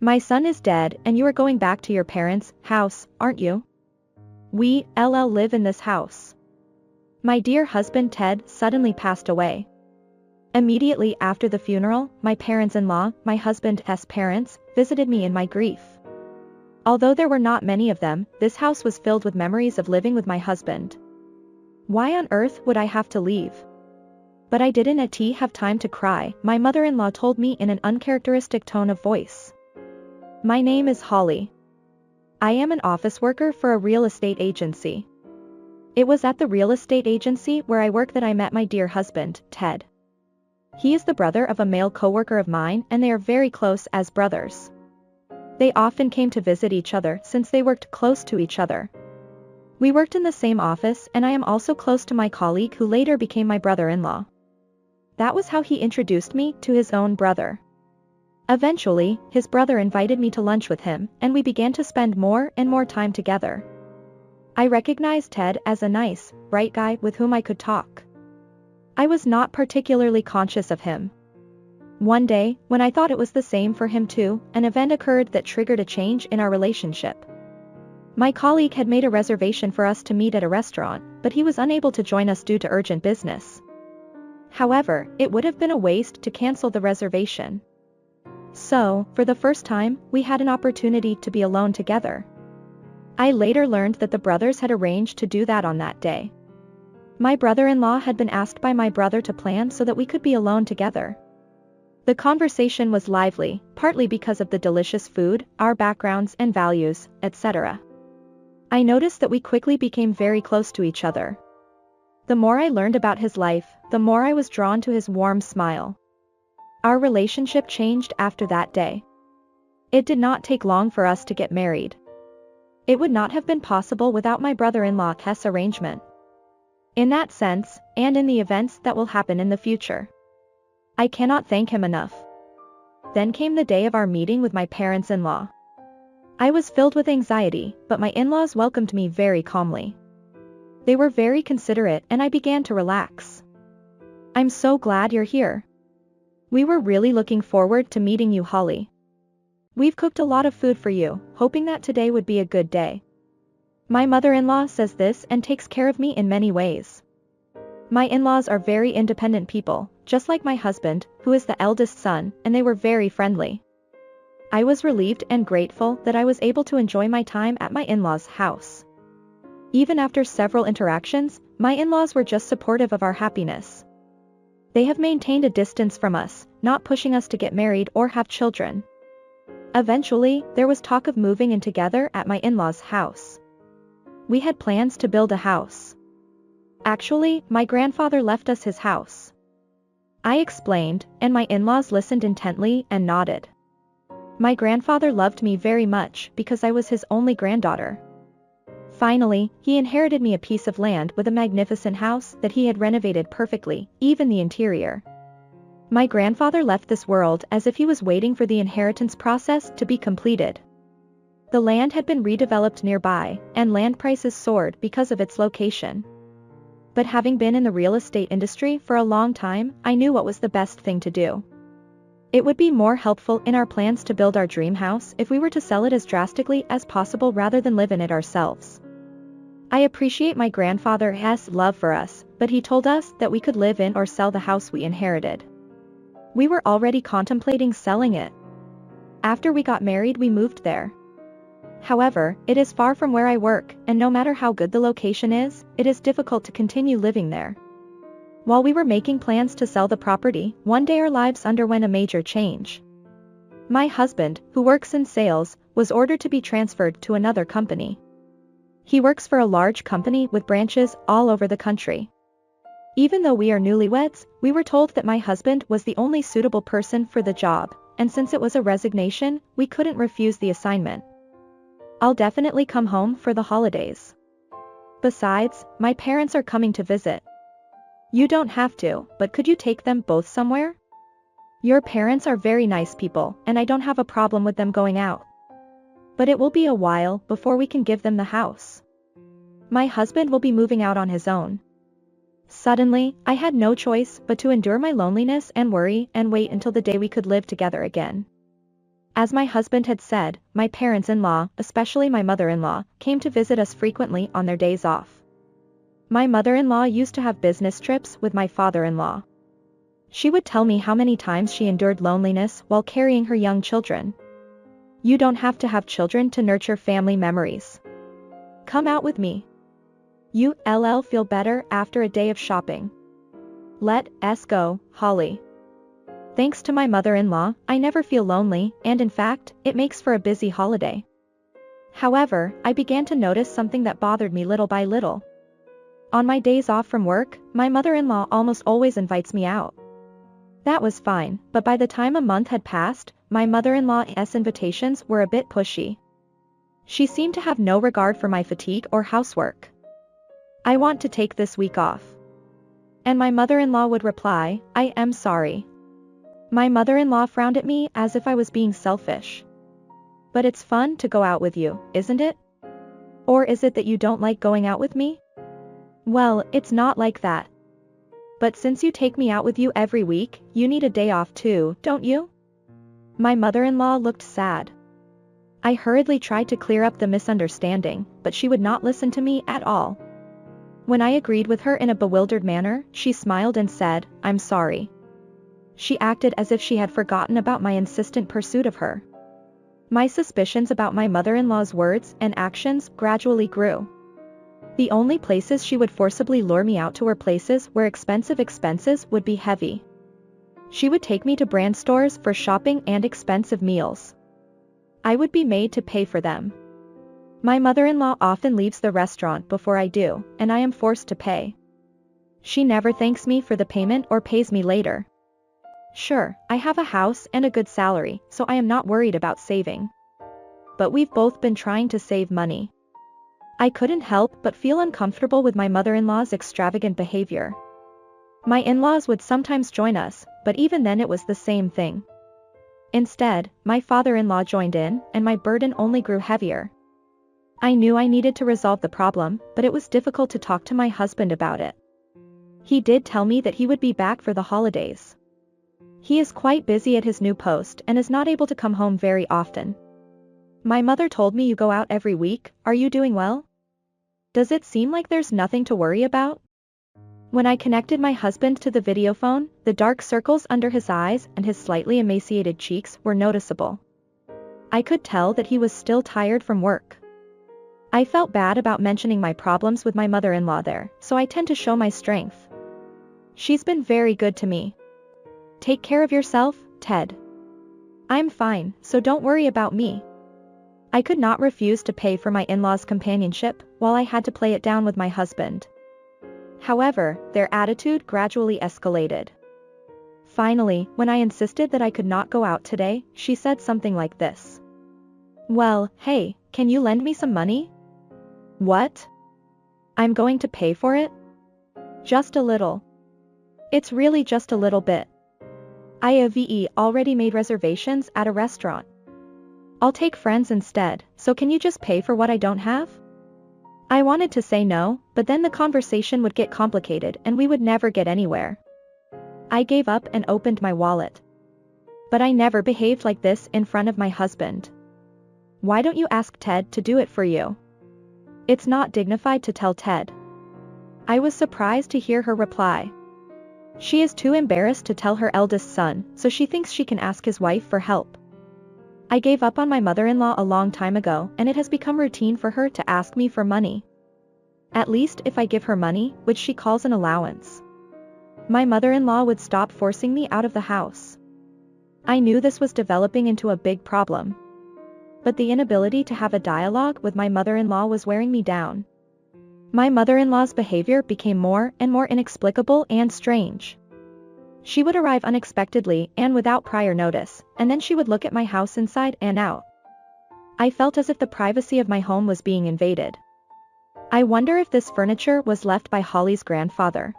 My son is dead and you are going back to your parents' house, aren't you? We live in this house. My dear husband Ted suddenly passed away. Immediately after the funeral, my parents-in-law, my husband's parents, visited me in my grief. Although there were not many of them, this house was filled with memories of living with my husband. Why on earth would I have to leave? But I didn't have time to cry, my mother-in-law told me in an uncharacteristic tone of voice. My name is Holly. I am an office worker for a real estate agency. It was at the real estate agency where I work that I met my dear husband, Ted. He is the brother of a male coworker of mine and they are very close as brothers. They often came to visit each other since they worked close to each other. We worked in the same office and I am also close to my colleague who later became my brother-in-law. That was how he introduced me to his own brother. Eventually, his brother invited me to lunch with him and we began to spend more and more time together. I recognized Ted as a nice, bright guy with whom I could talk. I was not particularly conscious of him. One day, when I thought it was the same for him too, an event occurred that triggered a change in our relationship. My colleague had made a reservation for us to meet at a restaurant, but he was unable to join us due to urgent business. However, it would have been a waste to cancel the reservation. So, for the first time, we had an opportunity to be alone together. I later learned that the brothers had arranged to do that on that day. My brother-in-law had been asked by my brother to plan so that we could be alone together. The conversation was lively, partly because of the delicious food, our backgrounds and values, etc. I noticed that we quickly became very close to each other. The more I learned about his life, the more I was drawn to his warm smile. Our relationship changed after that day. It did not take long for us to get married. It would not have been possible without my brother-in-law's arrangement. In that sense, and in the events that will happen in the future, I cannot thank him enough. Then came the day of our meeting with my parents-in-law. I was filled with anxiety, but my in-laws welcomed me very calmly. They were very considerate and I began to relax. I'm so glad you're here. We were really looking forward to meeting you, Holly. We've cooked a lot of food for you, hoping that today would be a good day. My mother-in-law says this and takes care of me in many ways. My in-laws are very independent people, just like my husband, who is the eldest son, and they were very friendly. I was relieved and grateful that I was able to enjoy my time at my in-laws' house. Even after several interactions, my in-laws were just supportive of our happiness. They have maintained a distance from us, not pushing us to get married or have children. Eventually, there was talk of moving in together at my in-laws' house. We had plans to build a house. Actually, my grandfather left us his house. I explained, and my in-laws listened intently and nodded. My grandfather loved me very much because I was his only granddaughter. Finally, he inherited me a piece of land with a magnificent house that he had renovated perfectly, even the interior. My grandfather left this world as if he was waiting for the inheritance process to be completed. The land had been redeveloped nearby, and land prices soared because of its location. But having been in the real estate industry for a long time, I knew what was the best thing to do. It would be more helpful in our plans to build our dream house if we were to sell it as drastically as possible rather than live in it ourselves. I appreciate my grandfather's love for us, but he told us that we could live in or sell the house we inherited. We were already contemplating selling it. After we got married, we moved there. However, it is far from where I work, and no matter how good the location is, it is difficult to continue living there. While we were making plans to sell the property, one day our lives underwent a major change. My husband, who works in sales, was ordered to be transferred to another company. He works for a large company with branches all over the country. Even though we are newlyweds, we were told that my husband was the only suitable person for the job, and since it was a resignation, we couldn't refuse the assignment. I'll definitely come home for the holidays. Besides, my parents are coming to visit. You don't have to, but could you take them both somewhere? Your parents are very nice people, and I don't have a problem with them going out. But it will be a while before we can give them the house. My husband will be moving out on his own. Suddenly, I had no choice but to endure my loneliness and worry and wait until the day we could live together again. As my husband had said, my parents-in-law, especially my mother-in-law, came to visit us frequently on their days off. My mother-in-law used to have business trips with my father-in-law. She would tell me how many times she endured loneliness while carrying her young children. You don't have to have children to nurture family memories. Come out with me. You'll feel better after a day of shopping. Let's go, Holly. Thanks to my mother-in-law, I never feel lonely, and in fact, it makes for a busy holiday. However, I began to notice something that bothered me little by little. On my days off from work, my mother-in-law almost always invites me out. That was fine, but by the time a month had passed, my mother-in-law's invitations were a bit pushy. She seemed to have no regard for my fatigue or housework. I want to take this week off. And my mother-in-law would reply, I am sorry. My mother-in-law frowned at me as if I was being selfish. But it's fun to go out with you, isn't it? Or is it that you don't like going out with me? Well, it's not like that. But since you take me out with you every week, you need a day off too, don't you? My mother-in-law looked sad. I hurriedly tried to clear up the misunderstanding, but she would not listen to me at all. When I agreed with her in a bewildered manner, she smiled and said, I'm sorry. She acted as if she had forgotten about my insistent pursuit of her. My suspicions about my mother-in-law's words and actions gradually grew. The only places she would forcibly lure me out to were places where expenses would be heavy. She would take me to brand stores for shopping and expensive meals. I would be made to pay for them. My mother-in-law often leaves the restaurant before I do, and I am forced to pay. She never thanks me for the payment or pays me later. Sure, I have a house and a good salary, so I am not worried about saving. But we've both been trying to save money. I couldn't help but feel uncomfortable with my mother-in-law's extravagant behavior. My in-laws would sometimes join us, but even then it was the same thing. Instead, my father-in-law joined in, and my burden only grew heavier. I knew I needed to resolve the problem, but it was difficult to talk to my husband about it. He did tell me that he would be back for the holidays. He is quite busy at his new post and is not able to come home very often. My mother told me you go out every week, are you doing well? Does it seem like there's nothing to worry about? When I connected my husband to the video phone, the dark circles under his eyes and his slightly emaciated cheeks were noticeable. I could tell that he was still tired from work. I felt bad about mentioning my problems with my mother-in-law there, so I tend to show my strength. She's been very good to me. Take care of yourself, Ted. I'm fine, so don't worry about me. I could not refuse to pay for my in-laws' companionship, while I had to play it down with my husband. However, their attitude gradually escalated. Finally, when I insisted that I could not go out today, she said something like this. Well, hey, can you lend me some money? What? I'm going to pay for it? Just a little. It's really just a little bit. I have already made reservations at a restaurant. I'll take friends instead, so can you just pay for what I don't have? I wanted to say no, but then the conversation would get complicated and we would never get anywhere. I gave up and opened my wallet. But I never behaved like this in front of my husband. Why don't you ask Ted to do it for you? It's not dignified to tell Ted. I was surprised to hear her reply. She is too embarrassed to tell her eldest son, so she thinks she can ask his wife for help. I gave up on my mother-in-law a long time ago, and it has become routine for her to ask me for money. At least if I give her money, which she calls an allowance. My mother-in-law would stop forcing me out of the house. I knew this was developing into a big problem. But the inability to have a dialogue with my mother-in-law was wearing me down. My mother-in-law's behavior became more and more inexplicable and strange. She would arrive unexpectedly and without prior notice, and then she would look at my house inside and out. I felt as if the privacy of my home was being invaded. I wonder if this furniture was left by Holly's grandfather.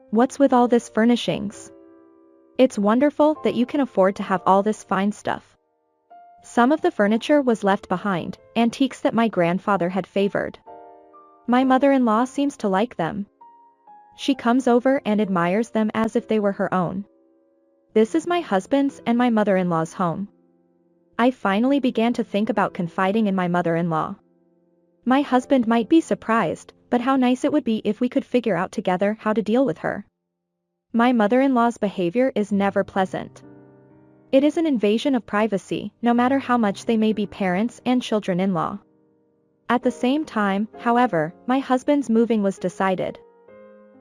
What's with all this furnishings? It's wonderful that you can afford to have all this fine stuff. Some of the furniture was left behind, antiques that my grandfather had favored. My mother-in-law seems to like them. She comes over and admires them as if they were her own. This is my husband's and my mother-in-law's home. I finally began to think about confiding in my mother-in-law. My husband might be surprised, but how nice it would be if we could figure out together how to deal with her. My mother-in-law's behavior is never pleasant. It is an invasion of privacy, no matter how much they may be parents and children-in-law. At the same time, however, my husband's moving was decided.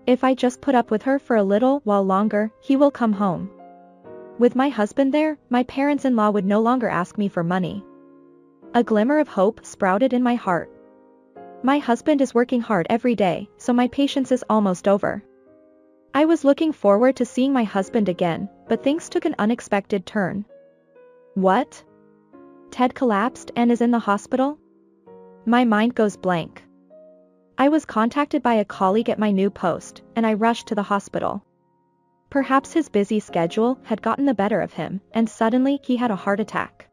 If I just put up with her for a little while longer, he will come home. With my husband there, my parents-in-law would no longer ask me for money. A glimmer of hope sprouted in my heart. My husband is working hard every day, so my patience is almost over. I was looking forward to seeing my husband again, but things took an unexpected turn. What? Ted collapsed and is in the hospital? My mind goes blank. I was contacted by a colleague at my new post, and I rushed to the hospital. Perhaps his busy schedule had gotten the better of him, and suddenly he had a heart attack.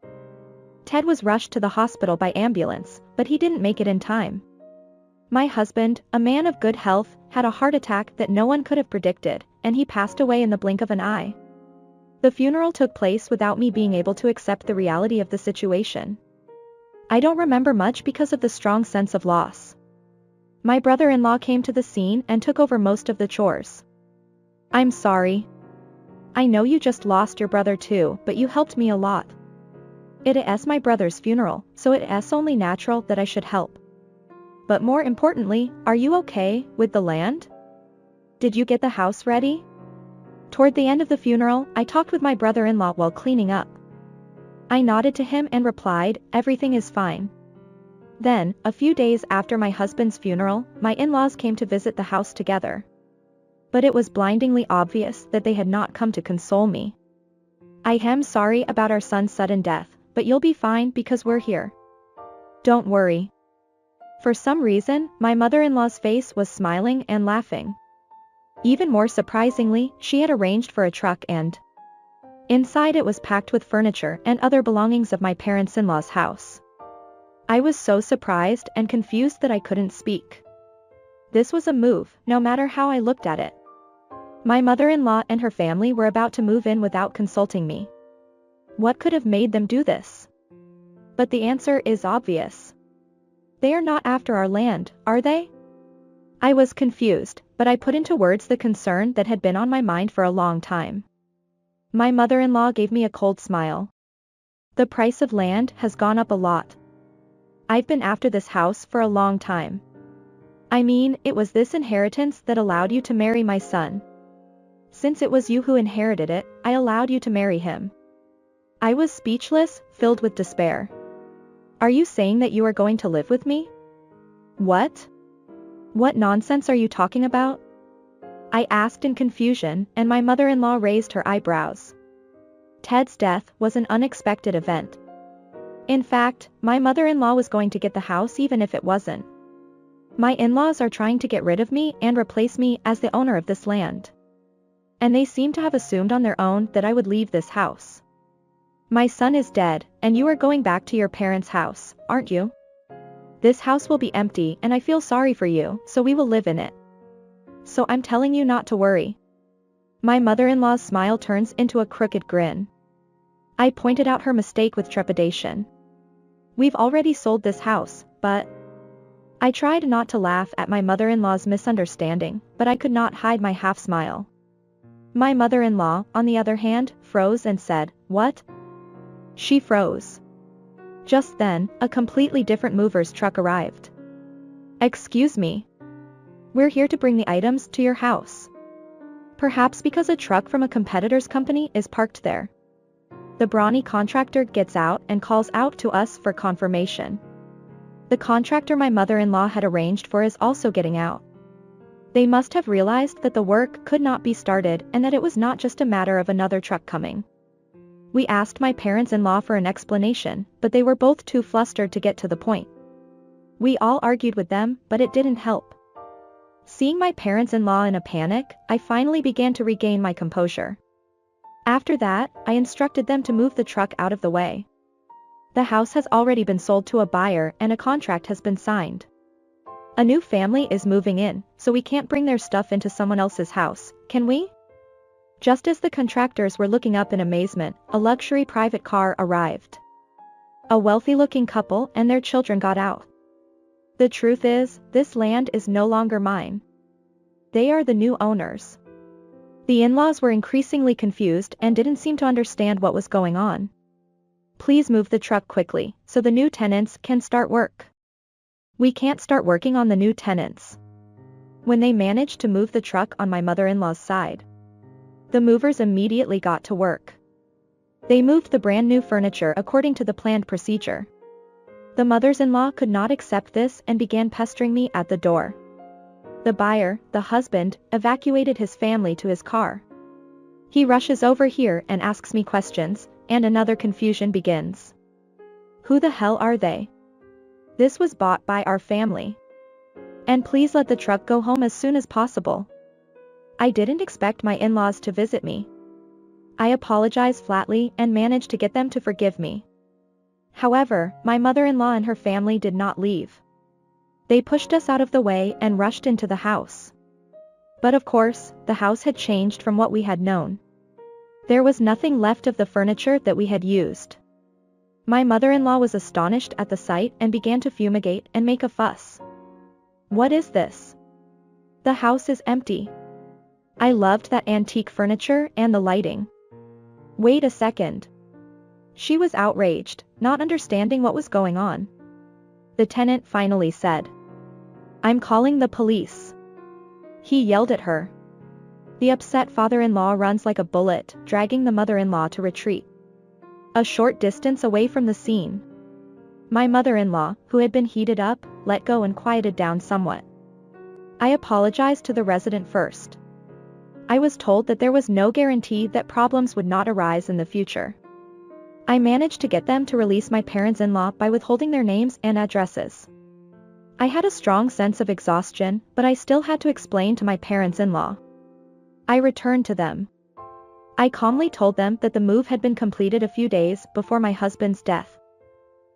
Ted was rushed to the hospital by ambulance, but he didn't make it in time. My husband, a man of good health, had a heart attack that no one could have predicted, and he passed away in the blink of an eye. The funeral took place without me being able to accept the reality of the situation. I don't remember much because of the strong sense of loss. My brother-in-law came to the scene and took over most of the chores. I'm sorry. I know you just lost your brother too, but you helped me a lot. It is my brother's funeral, so it is only natural that I should help. But more importantly, are you okay with the land? Did you get the house ready? Toward the end of the funeral, I talked with my brother-in-law while cleaning up. I nodded to him and replied, everything is fine. Then, a few days after my husband's funeral, my in-laws came to visit the house together. But it was blindingly obvious that they had not come to console me. I am sorry about our son's sudden death, but you'll be fine because we're here. Don't worry. For some reason, my mother-in-law's face was smiling and laughing. Even more surprisingly, she had arranged for a truck and inside it was packed with furniture and other belongings of my parents-in-law's house. I was so surprised and confused that I couldn't speak. This was a move, no matter how I looked at it. My mother-in-law and her family were about to move in without consulting me. What could have made them do this? But the answer is obvious. They are not after our land, are they? I was confused, but I put into words the concern that had been on my mind for a long time. My mother-in-law gave me a cold smile. The price of land has gone up a lot. I've been after this house for a long time. I mean, it was this inheritance that allowed you to marry my son. Since it was you who inherited it, I allowed you to marry him. I was speechless, filled with despair. Are you saying that you are going to live with me? What? What nonsense are you talking about? I asked in confusion, and my mother-in-law raised her eyebrows. Ted's death was an unexpected event. In fact, my mother-in-law was going to get the house even if it wasn't. My in-laws are trying to get rid of me and replace me as the owner of this land. And they seem to have assumed on their own that I would leave this house. My son is dead, and you are going back to your parents' house, aren't you? This house will be empty and I feel sorry for you, so we will live in it. So I'm telling you not to worry. My mother-in-law's smile turns into a crooked grin. I pointed out her mistake with trepidation. We've already sold this house, but... I tried not to laugh at my mother-in-law's misunderstanding, but I could not hide my half-smile. My mother-in-law, on the other hand, froze and said, "What?" She froze. Just then, a completely different mover's truck arrived. "Excuse me. We're here to bring the items to your house." Perhaps because a truck from a competitor's company is parked there. The brawny contractor gets out and calls out to us for confirmation. The contractor my mother-in-law had arranged for is also getting out. They must have realized that the work could not be started and that it was not just a matter of another truck coming. We asked my parents-in-law for an explanation, but they were both too flustered to get to the point. We all argued with them, but it didn't help. Seeing my parents-in-law in a panic, I finally began to regain my composure. After that, I instructed them to move the truck out of the way. The house has already been sold to a buyer and a contract has been signed. A new family is moving in, so we can't bring their stuff into someone else's house, can we? Just as the contractors were looking up in amazement, a luxury private car arrived. A wealthy-looking couple and their children got out. The truth is, this land is no longer mine. They are the new owners. The in-laws were increasingly confused and didn't seem to understand what was going on. Please move the truck quickly, so the new tenants can start work. We can't start working on the new tenants. When they managed to move the truck on my mother-in-law's side, the movers immediately got to work. They moved the brand new furniture according to the planned procedure. The mothers-in-law could not accept this and began pestering me at the door. The buyer, the husband, evacuated his family to his car. He rushes over here and asks me questions, and another confusion begins. Who the hell are they? This was bought by our family. And please let the truck go home as soon as possible. I didn't expect my in-laws to visit me. I apologized flatly and managed to get them to forgive me. However, my mother-in-law and her family did not leave. They pushed us out of the way and rushed into the house. But of course, the house had changed from what we had known. There was nothing left of the furniture that we had used. My mother-in-law was astonished at the sight and began to fumigate and make a fuss. What is this? The house is empty. I loved that antique furniture and the lighting. Wait a second. She was outraged, not understanding what was going on. The tenant finally said, "I'm calling the police." He yelled at her. The upset father-in-law runs like a bullet, dragging the mother-in-law to retreat. A short distance away from the scene, my mother-in-law, who had been heated up, let go and quieted down somewhat. I apologized to the resident first. I was told that there was no guarantee that problems would not arise in the future. I managed to get them to release my parents-in-law by withholding their names and addresses. I had a strong sense of exhaustion, but I still had to explain to my parents-in-law. I returned to them. I calmly told them that the move had been completed a few days before my husband's death.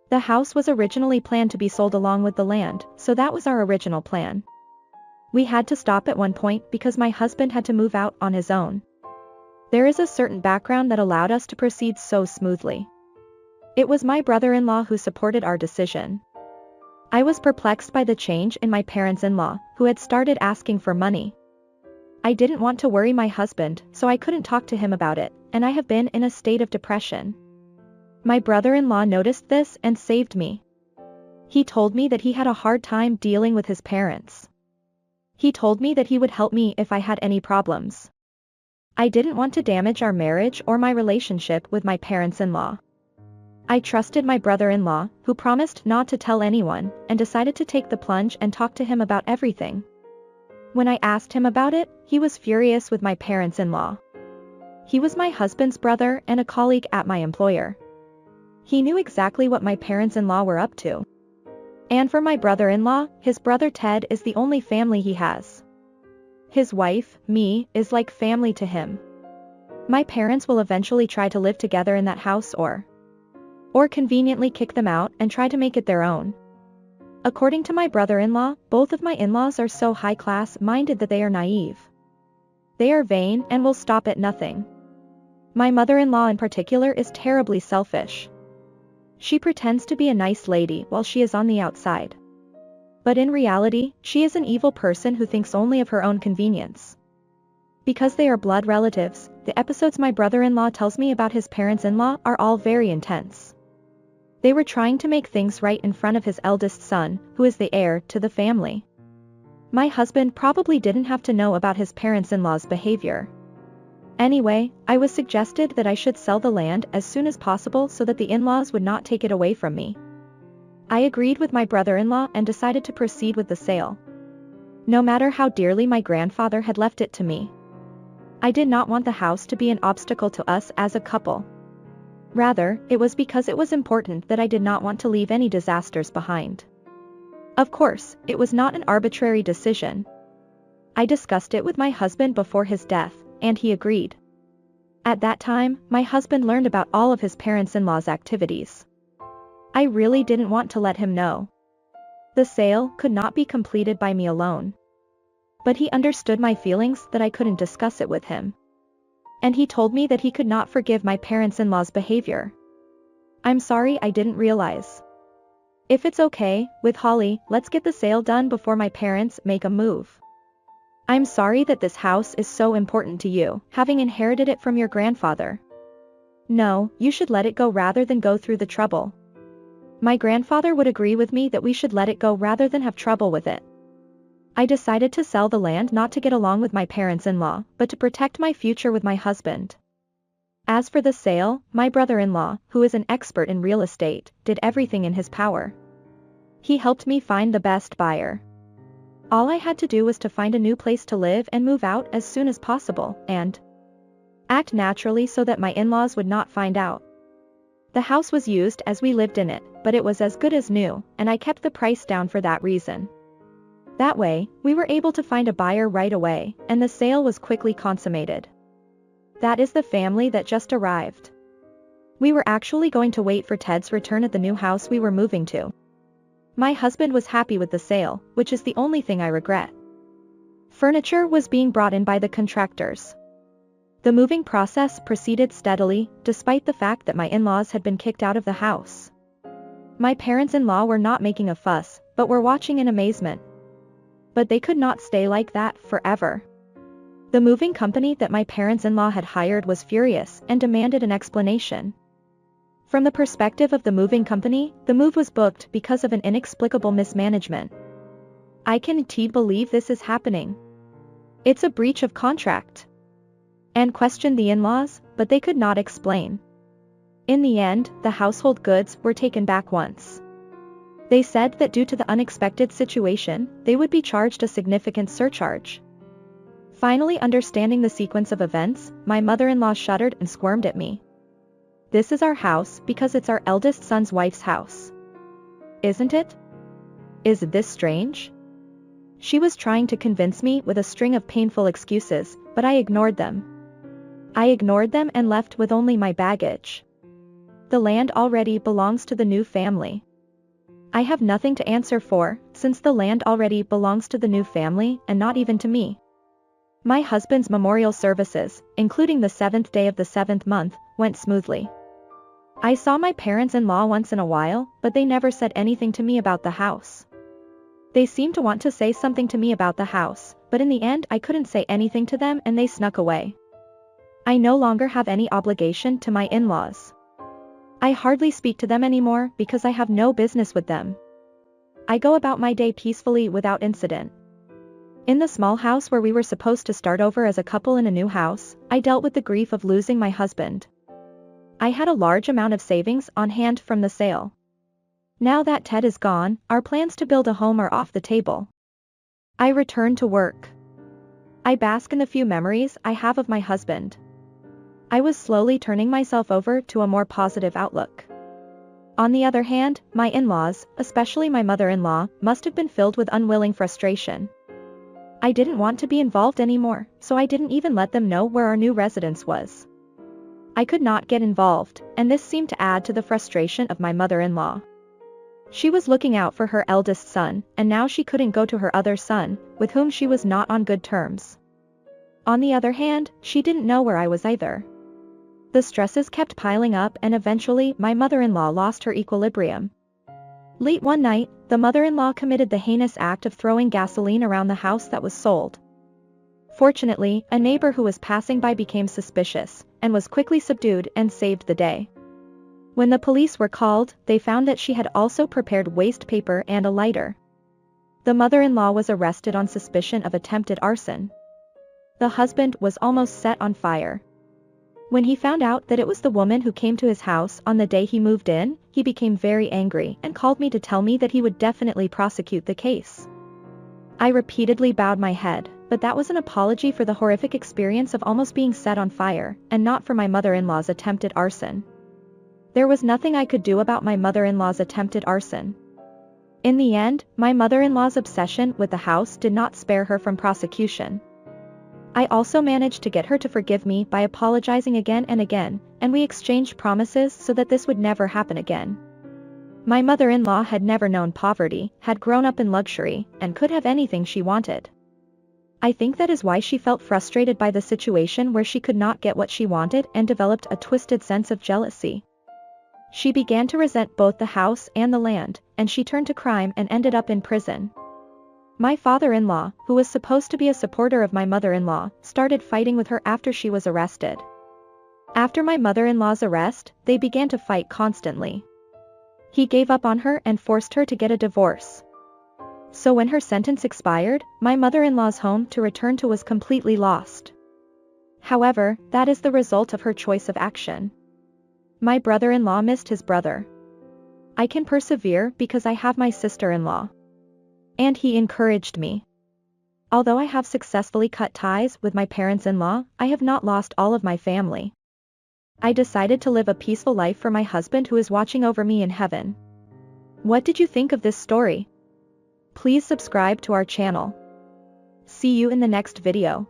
The house was originally planned to be sold along with the land, so that was our original plan. We had to stop at one point because my husband had to move out on his own. There is a certain background that allowed us to proceed so smoothly. It was my brother-in-law who supported our decision. I was perplexed by the change in my parents-in-law, who had started asking for money. I didn't want to worry my husband, so I couldn't talk to him about it, and I have been in a state of depression. My brother-in-law noticed this and saved me. He told me that he had a hard time dealing with his parents. He told me that he would help me if I had any problems. I didn't want to damage our marriage or my relationship with my parents-in-law. I trusted my brother-in-law, who promised not to tell anyone, and decided to take the plunge and talk to him about everything. When I asked him about it, he was furious with my parents-in-law. He was my husband's brother and a colleague at my employer. He knew exactly what my parents-in-law were up to. And for my brother-in-law, his brother Ted is the only family he has. His wife, me, is like family to him. My parents will eventually try to live together in that house or conveniently kick them out and try to make it their own. According to my brother-in-law, both of my in-laws are so high-class minded that they are naive. They are vain and will stop at nothing. My mother-in-law in particular is terribly selfish. She pretends to be a nice lady while she is on the outside. But in reality, she is an evil person who thinks only of her own convenience. Because they are blood relatives, the episodes my brother-in-law tells me about his parents-in-law are all very intense. They were trying to make things right in front of his eldest son, who is the heir to the family. My husband probably didn't have to know about his parents-in-law's behavior. Anyway, I was suggested that I should sell the land as soon as possible so that the in-laws would not take it away from me. I agreed with my brother-in-law and decided to proceed with the sale. No matter how dearly my grandfather had left it to me, I did not want the house to be an obstacle to us as a couple. Rather, it was because it was important that I did not want to leave any disasters behind. Of course, it was not an arbitrary decision. I discussed it with my husband before his death, and he agreed. At that time, my husband learned about all of his parents-in-law's activities. I really didn't want to let him know. The sale could not be completed by me alone. But he understood my feelings that I couldn't discuss it with him. And he told me that he could not forgive my parents-in-law's behavior. I'm sorry I didn't realize. If it's okay with Holly, let's get the sale done before my parents make a move. I'm sorry that this house is so important to you, having inherited it from your grandfather. No, you should let it go rather than go through the trouble. My grandfather would agree with me that we should let it go rather than have trouble with it. I decided to sell the land not to get along with my parents-in-law, but to protect my future with my husband. As for the sale, my brother-in-law, who is an expert in real estate, did everything in his power. He helped me find the best buyer. All I had to do was to find a new place to live and move out as soon as possible, and act naturally so that my in-laws would not find out. The house was used as we lived in it, but it was as good as new, and I kept the price down for that reason. That way, we were able to find a buyer right away, and the sale was quickly consummated. That is the family that just arrived. We were actually going to wait for Ted's return at the new house we were moving to. My husband was happy with the sale, which is the only thing I regret. Furniture was being brought in by the contractors. The moving process proceeded steadily, despite the fact that my in-laws had been kicked out of the house. My parents-in-law were not making a fuss, but were watching in amazement. But they could not stay like that forever. The moving company that my parents-in-law had hired was furious and demanded an explanation. From the perspective of the moving company, the move was booked because of an inexplicable mismanagement. I can't believe this is happening. It's a breach of contract. And questioned the in-laws, but they could not explain. In the end, the household goods were taken back once. They said that due to the unexpected situation, they would be charged a significant surcharge. Finally understanding the sequence of events, my mother-in-law shuddered and squirmed at me. This is our house because it's our eldest son's wife's house. Isn't it? Is this strange? She was trying to convince me with a string of painful excuses, but I ignored them. I ignored them and left with only my baggage. The land already belongs to the new family. I have nothing to answer for, since the land already belongs to the new family and not even to me. My husband's memorial services, including the 7th day of the 7th month, went smoothly. I saw my parents-in-law once in a while, but they never said anything to me about the house. They seemed to want to say something to me about the house, but in the end I couldn't say anything to them and they snuck away. I no longer have any obligation to my in-laws. I hardly speak to them anymore because I have no business with them. I go about my day peacefully without incident. In the small house where we were supposed to start over as a couple in a new house, I dealt with the grief of losing my husband. I had a large amount of savings on hand from the sale. Now that Ted is gone, our plans to build a home are off the table. I return to work. I bask in the few memories I have of my husband. I was slowly turning myself over to a more positive outlook. On the other hand, my in-laws, especially my mother-in-law, must have been filled with unwilling frustration. I didn't want to be involved anymore, so I didn't even let them know where our new residence was. I could not get involved, and this seemed to add to the frustration of my mother-in-law. She was looking out for her eldest son, and now she couldn't go to her other son, with whom she was not on good terms. On the other hand, she didn't know where I was either. The stresses kept piling up and eventually my mother-in-law lost her equilibrium. Late one night, the mother-in-law committed the heinous act of throwing gasoline around the house that was sold. Fortunately, a neighbor who was passing by became suspicious, and was quickly subdued and saved the day. When the police were called, they found that she had also prepared waste paper and a lighter. The mother-in-law was arrested on suspicion of attempted arson. The husband was almost set on fire. When he found out that it was the woman who came to his house on the day he moved in, he became very angry and called me to tell me that he would definitely prosecute the case. I repeatedly bowed my head, but that was an apology for the horrific experience of almost being set on fire, and not for my mother-in-law's attempted arson. There was nothing I could do about my mother-in-law's attempted arson. In the end, my mother-in-law's obsession with the house did not spare her from prosecution. I also managed to get her to forgive me by apologizing again and again, and we exchanged promises so that this would never happen again. My mother-in-law had never known poverty, had grown up in luxury, and could have anything she wanted. I think that is why she felt frustrated by the situation where she could not get what she wanted and developed a twisted sense of jealousy. She began to resent both the house and the land, and she turned to crime and ended up in prison. My father-in-law, who was supposed to be a supporter of my mother-in-law, started fighting with her after she was arrested. After my mother-in-law's arrest, they began to fight constantly. He gave up on her and forced her to get a divorce. So when her sentence expired, my mother-in-law's home to return to was completely lost. However, that is the result of her choice of action. My brother-in-law missed his brother. I can persevere because I have my sister-in-law. And he encouraged me. Although I have successfully cut ties with my parents-in-law, I have not lost all of my family. I decided to live a peaceful life for my husband who is watching over me in heaven. What did you think of this story? Please subscribe to our channel. See you in the next video.